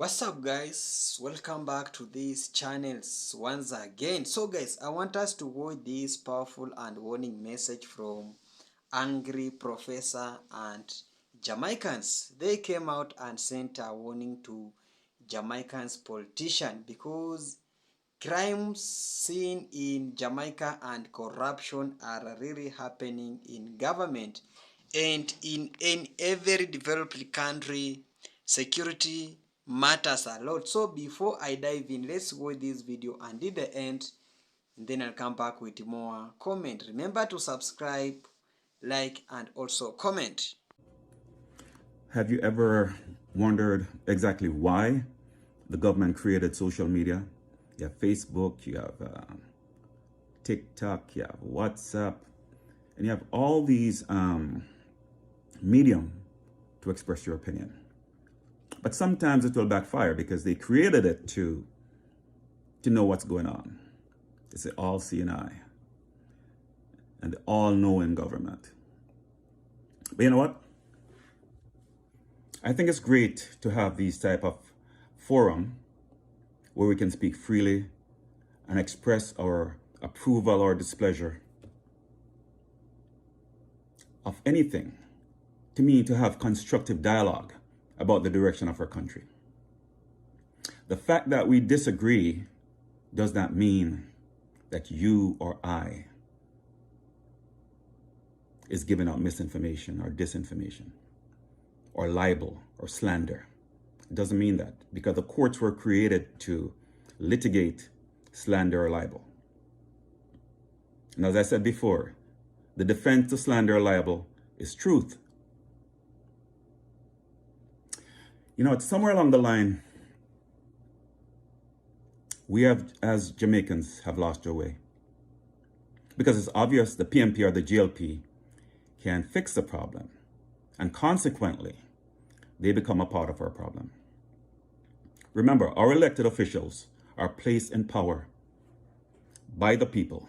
What's up, guys? Welcome back to these channels once again. So guys, I want us to watch this powerful and warning message from angry professor and Jamaicans. They came out and sent a warning to Jamaicans politician because crimes seen in Jamaica and corruption are really happening in government, and in every developed country security matters a lot. So before I dive in, let's watch this video and at the end, and then I'll come back with more comment. Remember to subscribe, like, and also comment. Have you ever wondered exactly why the government created social media? You have Facebook, you have TikTok, you have WhatsApp, and you have all these medium to express your opinion. But sometimes it will backfire because they created it to know what's going on. It's the all-seeing eye and the all-knowing government. But you know what? I think it's great to have these type of forum where we can speak freely and express our approval or displeasure of anything. To me, to have constructive dialogue about the direction of our country. The fact that we disagree does not mean that you or I is giving out misinformation or disinformation or libel or slander. It doesn't mean that, because the courts were created to litigate slander or libel. And as I said before, the defense to slander or libel is truth. You know, it's somewhere along the line, we have, as Jamaicans, have lost our way. Because it's obvious the PMP or the GLP can fix the problem. And consequently, they become a part of our problem. Remember, our elected officials are placed in power by the people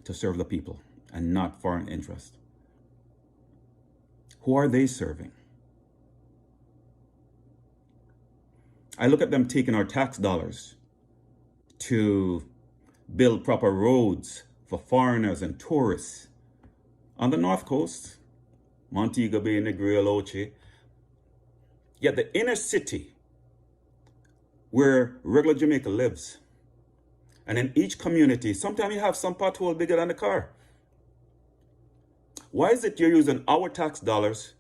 to serve the people and not foreign interest. Who are they serving? I look at them taking our tax dollars to build proper roads for foreigners and tourists on the North Coast, Montego Bay, Negril, Oche. Yet the inner city where regular Jamaica lives, and in each community, sometimes you have some pothole bigger than the car. Why is it you're using our tax dollars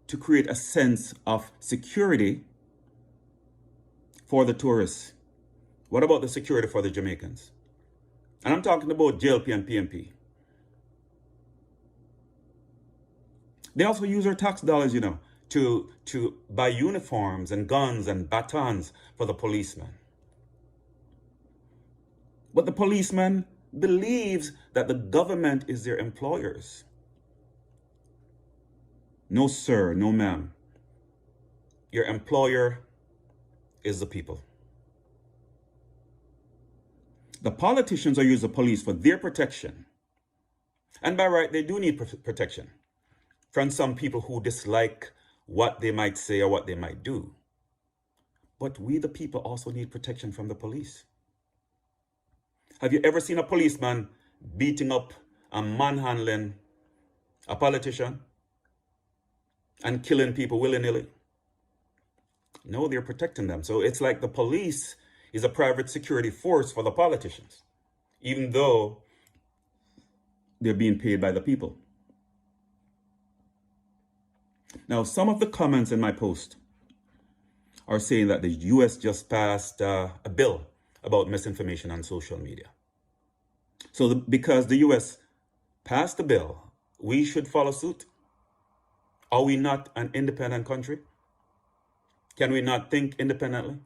to create a sense of security for the tourists? What about the security for the Jamaicans? And I'm talking about JLP and PMP. They also use our tax dollars, you know, to buy uniforms and guns and batons for the policemen. But the policeman believes that the government is their employers. No, sir, no, ma'am. Your employer is the people. The politicians are using the police for their protection. And by right, they do need protection from some people who dislike what they might say or what they might do. But we, the people, also need protection from the police. Have you ever seen a policeman beating up and manhandling a politician and killing people willy-nilly? No, they're protecting them. So it's like the police is a private security force for the politicians, even though they're being paid by the people. Now, some of the comments in my post are saying that the US just passed a bill about misinformation on social media. So because the US passed the bill, we should follow suit. Are we not an independent country? Can we not think independently?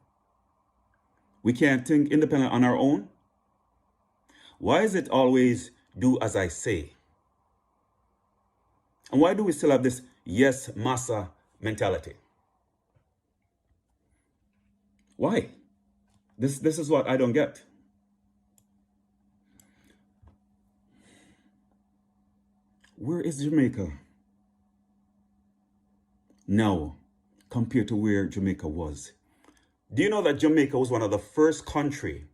We can't think independent on our own? Why is it always do as I say? And why do we still have this yes, massa mentality? Why? This is what I don't get. Where is Jamaica now compared to where Jamaica was Do you know that Jamaica was one of the first country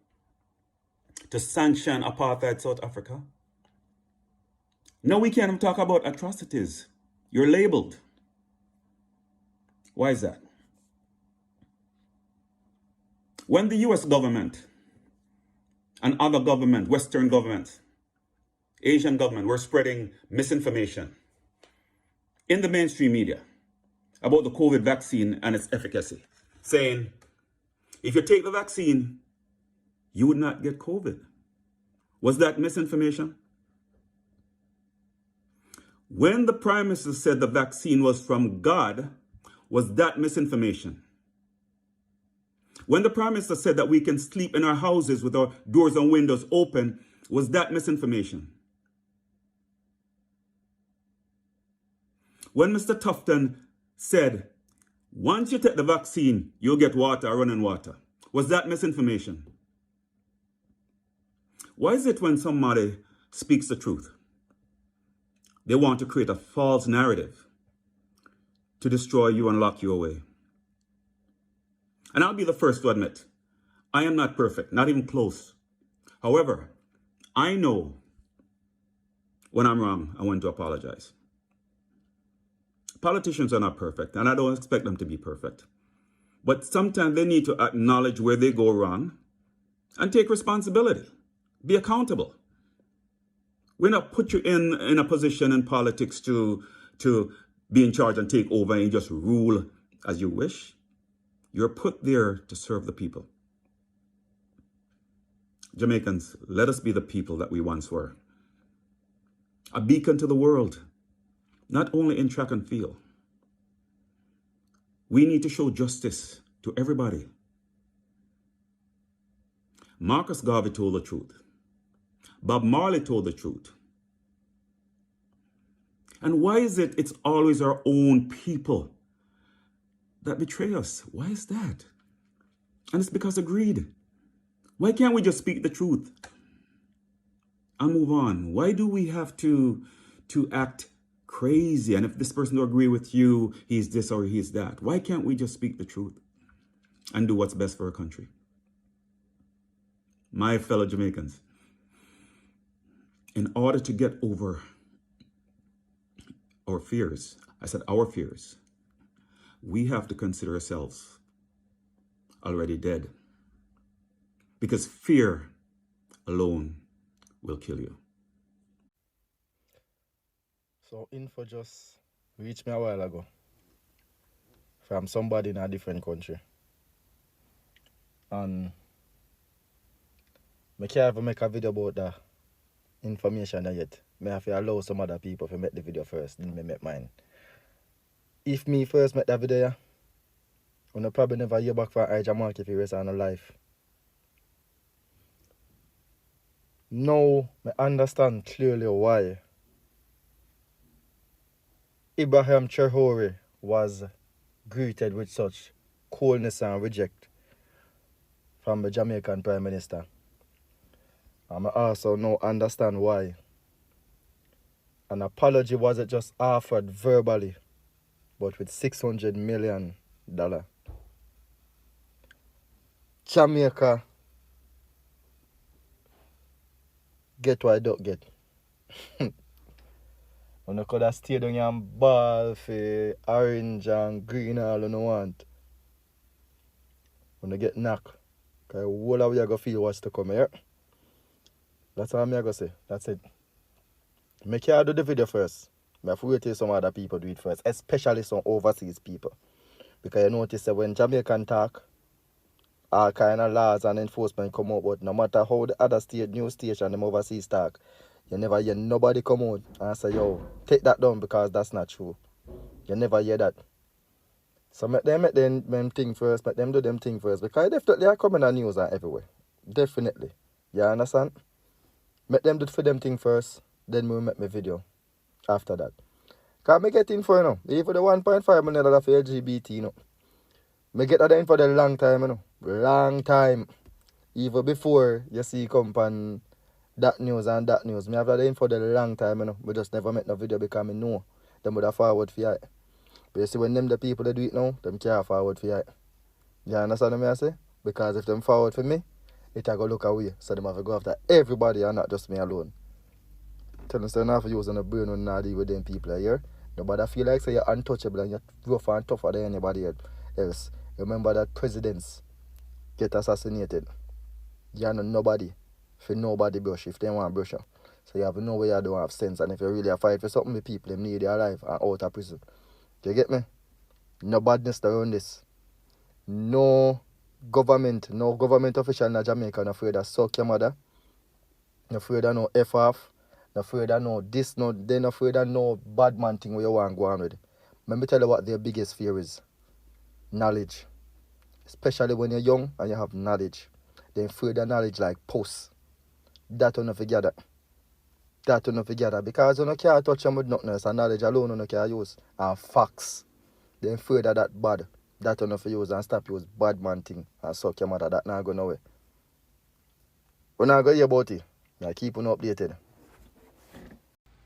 to sanction apartheid South Africa? No, we can't talk about atrocities. You're labeled. Why is that? When the US government and other government, Western governments, Asian government, were spreading misinformation in the mainstream media about the COVID vaccine and its efficacy, saying, if you take the vaccine, you would not get COVID. Was that misinformation? When the Prime Minister said the vaccine was from God, was that misinformation? When the Prime Minister said that we can sleep in our houses with our doors and windows open, was that misinformation? When Mr. Tufton said, once you take the vaccine, you'll get water, running water, was that misinformation? Why is it when somebody speaks the truth, they want to create a false narrative to destroy you and lock you away? And I'll be the first to admit, I am not perfect, not even close. However, I know when I'm wrong and when to apologize. Politicians are not perfect, and I don't expect them to be perfect. But sometimes they need to acknowledge where they go wrong and take responsibility. Be accountable. We're not put you in a position in politics to be in charge and take over and just rule as you wish. You're put there to serve the people. Jamaicans, let us be the people that we once were. A beacon to the world, not only in track and field. We need to show justice to everybody. Marcus Garvey told the truth. Bob Marley told the truth. And why is it it's always our own people that betray us? Why is that? And it's because of greed. Why can't we just speak the truth and move on? Why do we have to act crazy? And if this person don't agree with you, he's this or he's that. Why can't we just speak the truth and do what's best for our country? My fellow Jamaicans, in order to get over our fears, I said our fears, we have to consider ourselves already dead. Because fear alone will kill you. So info just reached me a while ago from somebody in a different country. And I can't even make a video about that information yet. I have to allow some other people to make the video first, then I make mine. If me first make that video, I'll probably never hear back from Jamaican if he rest on a life. Now I understand clearly why Ibrahim Traore was greeted with such coldness and reject from the Jamaican Prime Minister. And I also now understand why an apology wasn't just offered verbally, but with $600 million. Jamaica get what I don't get. When I could have stayed down here and ball for orange and green all you want. When I get knocked, because all of you are going to feel what's to come here. That's all I'm going to say. That's it. Make sure I do the video first. I have to wait till some other people do it first, especially some overseas people. Because you notice that when Jamaican talk, all kind of laws and enforcement come out, but no matter how the other state, news station, them overseas talk, you never hear nobody come out and say, yo, take that down because that's not true. You never hear that. So make them thing first, make them do them thing first, because definitely are coming on news and everywhere. Definitely. You understand? Make them do for them thing first, then we'll make my video after that. Because I get info, you know. Even the $1.5 million for LGBT, you know. I get that info for the long time, you know. Long time. Even before you see come on that news and that news. I have that info for the long time, you know. I just never make no video because I know them would have forward for it. But you see when them the people that do it now, them can't forward for it. You understand what I say? Because if them forward for me, it a go look away. So them have to go after everybody and not just me alone. Tell them so not for using the brain when not deal with them people here. Nobody feel like say you're untouchable and you're rough and tougher than anybody else. Remember that presidents get assassinated. You're not nobody. If nobody brush, if they want brush you. So you have to know where you don't have sense. And if you really fight for something with people, them need their life and out of prison. Do you get me? No badness around this. No government official in Jamaica not afraid of suck your mother. Not afraid of no F off. Not afraid of no this, no, they're not afraid of no bad man thing where you want to go on with. Let me tell you what their biggest fear is. Knowledge. Especially when you're young and you have knowledge. They're afraid of knowledge like posts. That will not forget that. That will not forget that. Because you can't touch them with nothing else and knowledge alone you can't use. And facts. They're afraid of that bad. That will not for use and stop use bad man thing and suck your mother. That not go nowhere. We're not going to hear about it. Now keep on updated.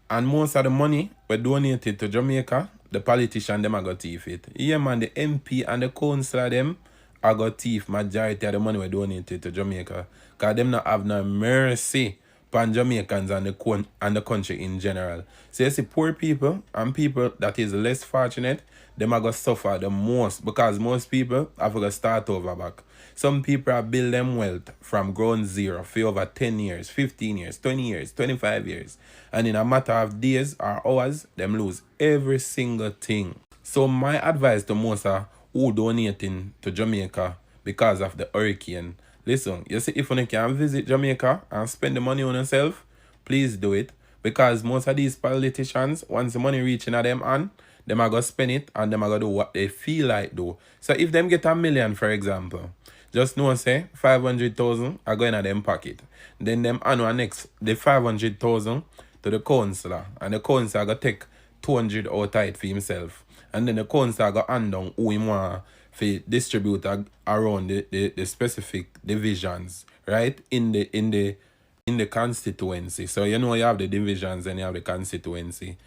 And most of the money we donated to Jamaica, the politician them are got thief it. Yeah man, the MP and the councillor them are got thief majority of the money we donated to Jamaica. Cause them not have no mercy upon Jamaicans and the country in general. So you see poor people and people that is less fortunate, them are going to suffer the most because most people have to start over back. Some people have built them wealth from ground zero for over 10 years, 15 years, 20 years, 25 years. And in a matter of days or hours, them lose every single thing. So my advice to most are who donating to Jamaica because of the hurricane. Listen, you see, if you can visit Jamaica and spend the money on yourself, please do it. Because most of these politicians, once the money reaching at them hand, them are going to spend it and them are going to do what they feel like do. So if them get $1 million, for example, just know say 500,000 are going in them pocket. Then them annual next the 500,000 to the councillor. And the councillor going to take 200 out of it for himself. And then the councillor go hand down who he want to distribute around the specific divisions, right? In the constituency. So you know you have the divisions and you have the constituency.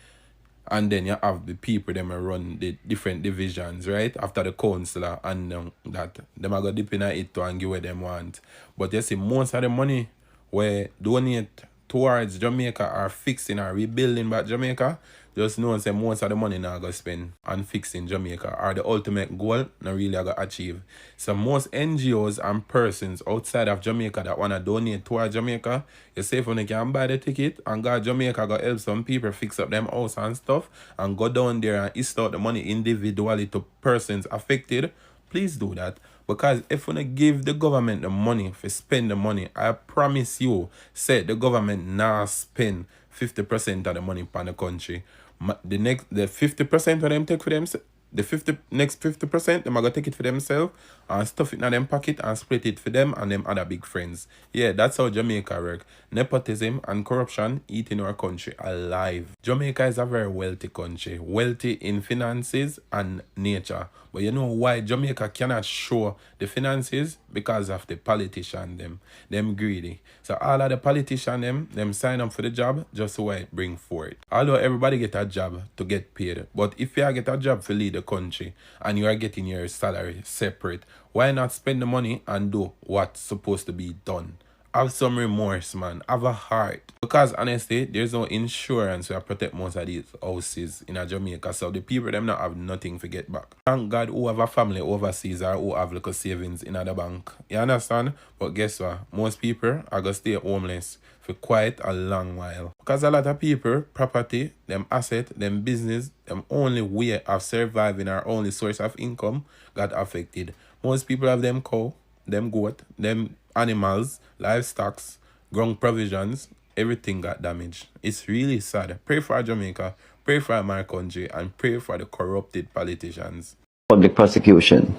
And then you have the people them run the different divisions, right? After the councillor and that. Them are going to dip in it to and give what them want. But you see, most of the money we donate towards Jamaica are fixing or rebuilding back Jamaica, just know say most of the money now go spend on fixing Jamaica or the ultimate goal not really go achieve. So most NGOs and persons outside of Jamaica that want to donate towards Jamaica, you say if you can buy the ticket and go to Jamaica go help some people fix up them house and stuff and go down there and east out the money individually to persons affected, please do that. Because if we give the government the money for spend the money, I promise you, say the government now spend 50% of the money upon the country. The 50% of them take for them, the next 50%, them are gonna take it for themselves and stuff it in them pocket and split it for them and them other big friends. Yeah, that's how Jamaica work. Nepotism and corruption eating our country alive. Jamaica is a very wealthy country, wealthy in finances and nature. But you know why Jamaica cannot show the finances? Because of the politician them greedy. So all of the politician them sign up for the job just so I bring forth. Although everybody get a job to get paid, but if you get a job to lead the country and you are getting your salary separate, why not spend the money and do what's supposed to be done? Have some remorse, man. Have a heart. Because honestly, there's no insurance to protect most of these houses in Jamaica. So the people them not have nothing to get back. Thank God who have a family overseas or who have little savings in the bank. You understand? But guess what? Most people are going to stay homeless for quite a long while. Because a lot of people, property, them asset, them business, them only way of surviving or only source of income got affected. Most people have them cow, them goat, them animals, livestock, ground provisions, everything got damaged. It's really sad. Pray for Jamaica, pray for my country, and pray for the corrupted politicians. Public prosecution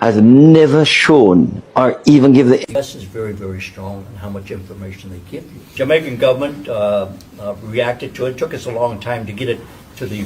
has never shown or even give the... Yes, is very, very strong on how much information they give you. Jamaican government reacted to it. It took us a long time to get it to the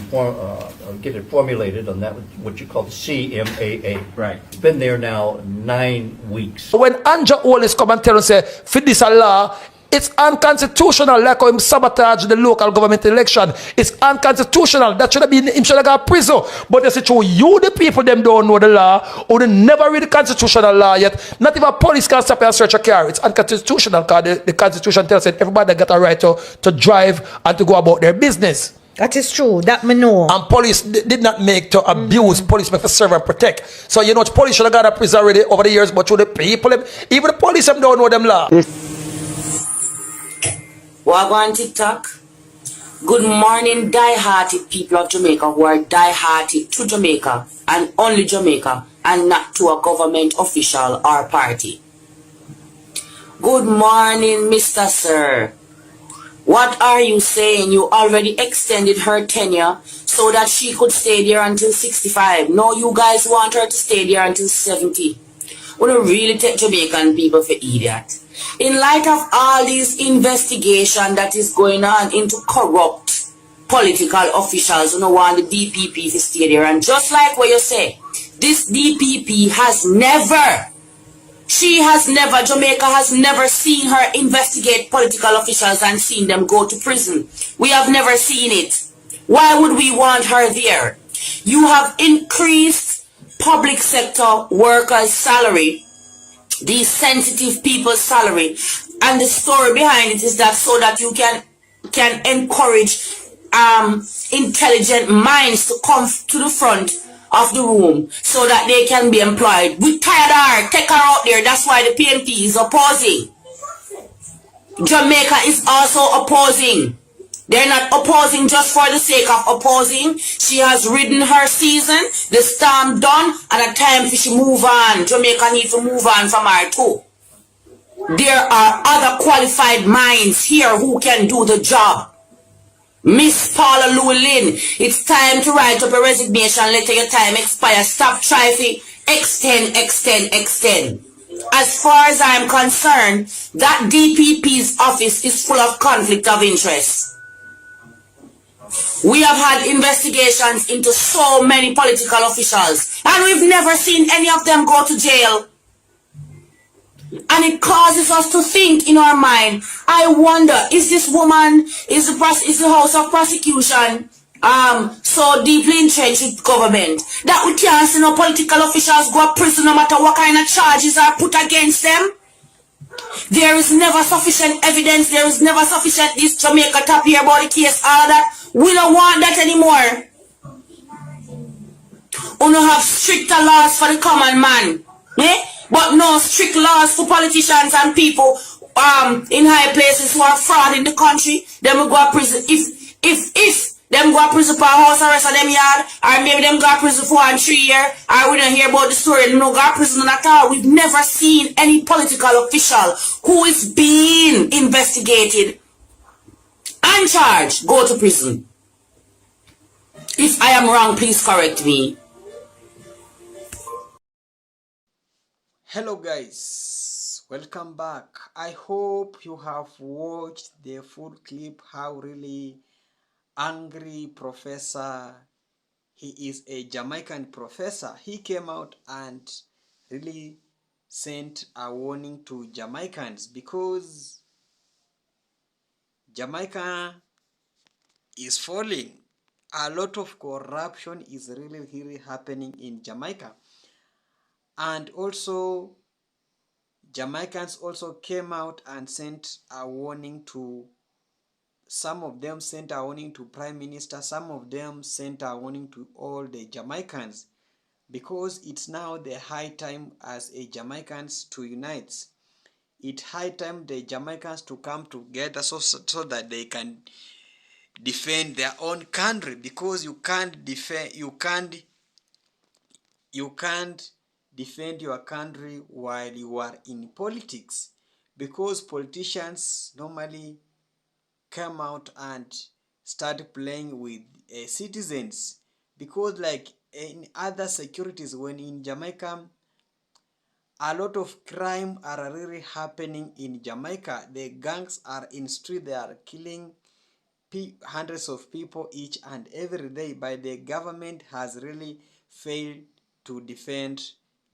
get it formulated on that, what you call the CMAA. Right. It's been there now 9 weeks. When Anja always come and tell us, say, for this law, It's unconstitutional, like how him sabotage the local government election. It's unconstitutional. That should have been him should have got prison. But they say, you the people them don't know the law, or they never read the constitutional law yet. Not even police can stop you and search a car. It's unconstitutional because the constitution tells that everybody got a right to drive and to go about their business. That is true. That me know. And police did not make to abuse. Police make to serve and protect. So you know, police should have got a prison already over the years, but to the people, even the police them don't know them law. Wagwan TikTok. Good morning, die-hearted people of Jamaica who are die-hearted to Jamaica and only Jamaica and not to a government official or party. Good morning, Mr. Sir. What are you saying? You already extended her tenure so that she could stay there until 65. No, you guys want her to stay there until 70. We don't really take Jamaican people for idiot. In light of all this investigation that is going on into corrupt political officials who don't want the DPP to stay there, and just like what you say, this DPP has never, Jamaica has never seen her investigate political officials and seen them go to prison. We have never seen it. Why would we want her there? You have increased public sector workers' salary, these sensitive people's salary, and the story behind it is that so that you can encourage intelligent minds to come to the front of the room so that they can be employed. We tired her, take her out there. That's why the PNP is opposing. Jamaica is also opposing. They're not opposing just for the sake of opposing. She has ridden her season, the storm done, and a time for she move on. Jamaica needs to move on from her too. There are other qualified minds here who can do the job. Miss Paula Llewellyn, it's time to write up a resignation letter. Your time expires. Stop trying to extend. As far as I'm concerned, that DPP's office is full of conflict of interest. We have had investigations into so many political officials, and we've never seen any of them go to jail. And it causes us to think in our mind, I wonder, is this woman, is the House of Prosecution so deeply entrenched with government that we can't see no political officials go to prison no matter what kind of charges are put against them? There is never sufficient evidence. There is never sufficient this Jamaica top here about the case, all of that. We don't want that anymore. We don't have stricter laws for the common man. But no strict laws for politicians and people in high places who are fraud in the country. Them will go to prison. If them go to prison for house arrest of them yard, or maybe them go to prison for 1 3 years, or we don't hear about the story, no go to prison at all. We've never seen any political official who is being investigated and charged go to prison. If I am wrong, please correct me. Hello guys, welcome back. I hope you have watched the full clip how really angry professor, he is a Jamaican professor. He came out and really sent a warning to Jamaicans because Jamaica is falling. A lot of corruption is really happening in Jamaica. And also Jamaicans also came out and sent a warning to, some of them sent a warning to Prime Minister, some of them sent a warning to all the Jamaicans, because it's now the high time as a Jamaicans to unite. It's high time the Jamaicans to come together so that they can defend their own country, because you can't defend your country while you are in politics, because politicians normally come out and start playing with citizens, because like in other securities, when in Jamaica a lot of crime are really happening in Jamaica. The gangs are in street, they are killing hundreds of people each and every day, but the government has really failed to defend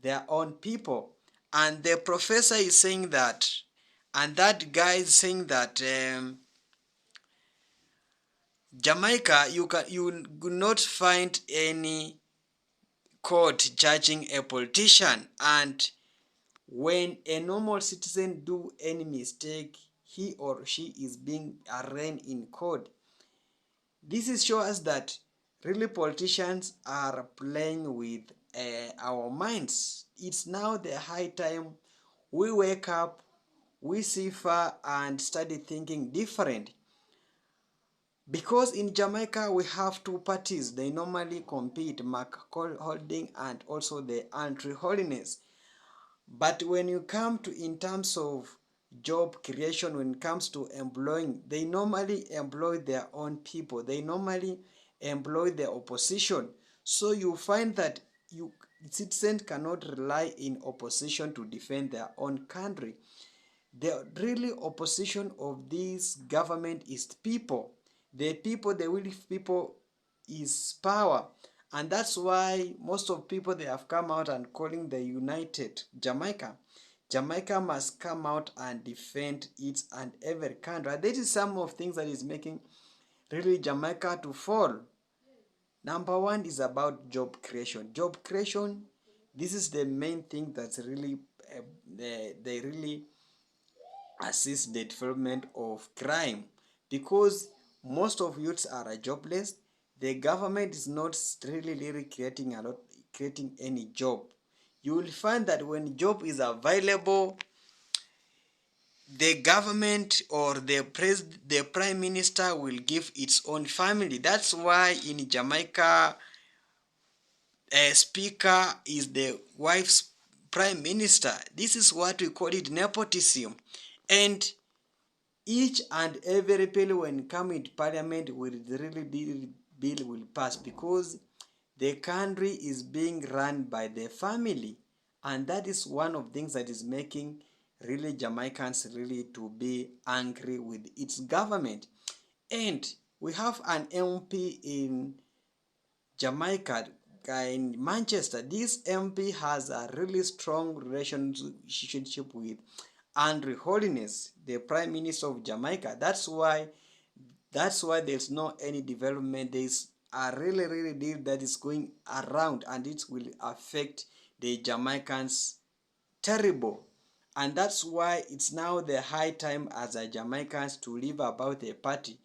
their own people. And the professor is saying that and that guy is saying that Jamaica, you will not find any court judging a politician, and when a normal citizen do any mistake, he or she is being arraigned in court. This is show us that really politicians are playing with our minds. It's now the high time we wake up, we see far and study thinking different. Because in Jamaica we have two parties. They normally compete, Mark Holding and also the Andrew Holiness. But when you come to in terms of job creation, when it comes to employing, they normally employ their own people. They normally employ the opposition. So you find that citizens cannot rely in opposition to defend their own country. The really opposition of this government is people. The people, the will of people is power. And that's why most of people, they have come out and calling the united Jamaica. Jamaica must come out and defend its and every country. And that is some of things that is making really Jamaica to fall. Number one is about job creation. Job creation, this is the main thing that's really they really assist the development of crime, because most of youths are jobless. The government is not really creating any job. You will find that when job is available, the government or the prime minister will give its own family. That's why in Jamaica, a speaker is the wife's prime minister. This is what we call it nepotism. And each and every bill when come into parliament will really bill will pass, because the country is being run by the family, and that is one of the things that is making really Jamaicans really to be angry with its government. And we have an MP in Jamaica, in Manchester. This MP has a really strong relationship with Andrew Holiness, the Prime Minister of Jamaica. That's why there's no any development. There's a really deal that is going around, and it will affect the Jamaicans terrible. And that's why it's now the high time as a Jamaicans to live about a party,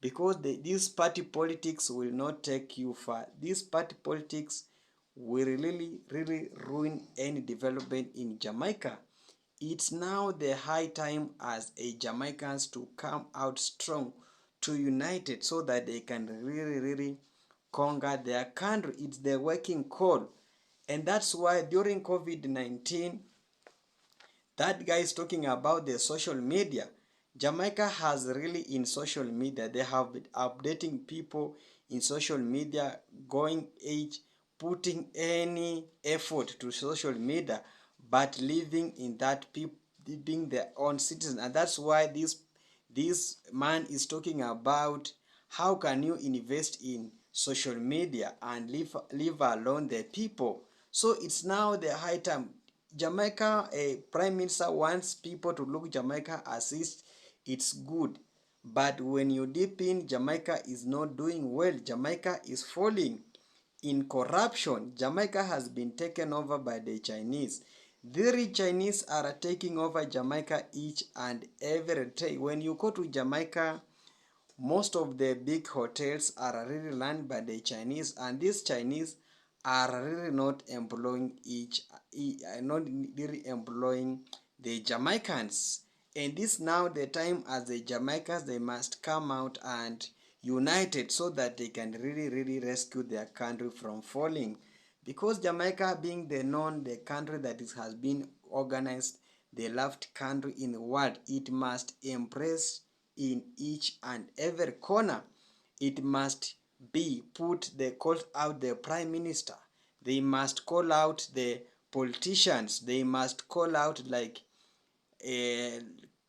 because this party politics will not take you far. This party politics will really ruin any development in Jamaica. It's now the high time as a Jamaicans to come out strong, to united, so that they can really conquer their country. It's the working call. And that's why during COVID-19, that guy is talking about the social media. Jamaica has really in social media, they have been updating people in social media, going age, putting any effort to social media, but living in that people being their own citizen. And that's why this man is talking about how can you invest in social media and leave alone the people. So it's now the high time. Jamaica, a prime minister wants people to look Jamaica as if it's good. But when you deep in, Jamaica is not doing well. Jamaica is falling in corruption. Jamaica has been taken over by the Chinese. The Chinese are taking over Jamaica each and every day. When you go to Jamaica, most of the big hotels are really run by the Chinese, and these Chinese are really not employing not really employing the Jamaicans. And this now the time as the Jamaicans, they must come out and united, so that they can really rescue their country from falling. Because Jamaica being the country that has been organized, the last country in the world, it must embrace in each and every corner. It must be call out the prime minister. They must call out the politicians. They must call out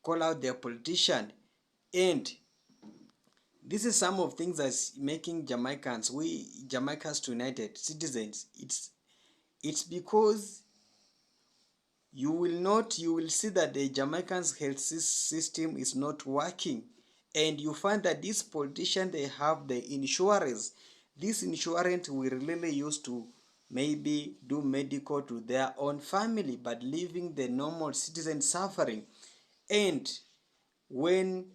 call out their politician. And this is some of things that's making Jamaicans united citizens. It's because you will see that the Jamaican's health system is not working, and you find that these politicians, they have the insurance. This insurance will really use to maybe do medical to their own family, but leaving the normal citizen suffering. And when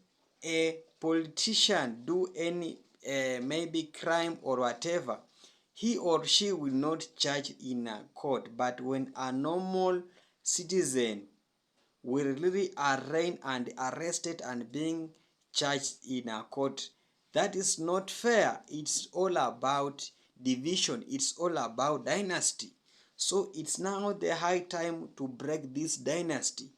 a politician do any maybe crime or whatever, he or she will not charge in a court, but when a normal citizen will really arraigned and arrested and being charged in a court, that is not fair. It's all about division, it's all about dynasty. So it's now the high time to break this dynasty.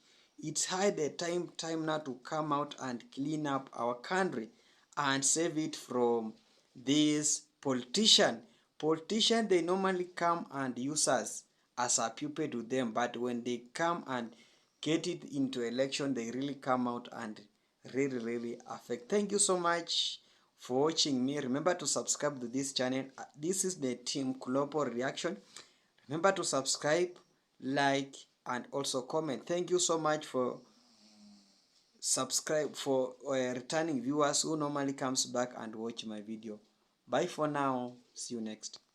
It's high the time now to come out and clean up our country and save it from this politician. Politicians, they normally come and use us as a pupil to them, but when they come and get it into election, they really come out and really affect. Thank you so much for watching me. Remember to subscribe to this channel. This is the Team Global Reaction. Remember to subscribe, like, and also comment. Thank you so much for returning viewers who normally comes back and watch my video. Bye for now. See you next.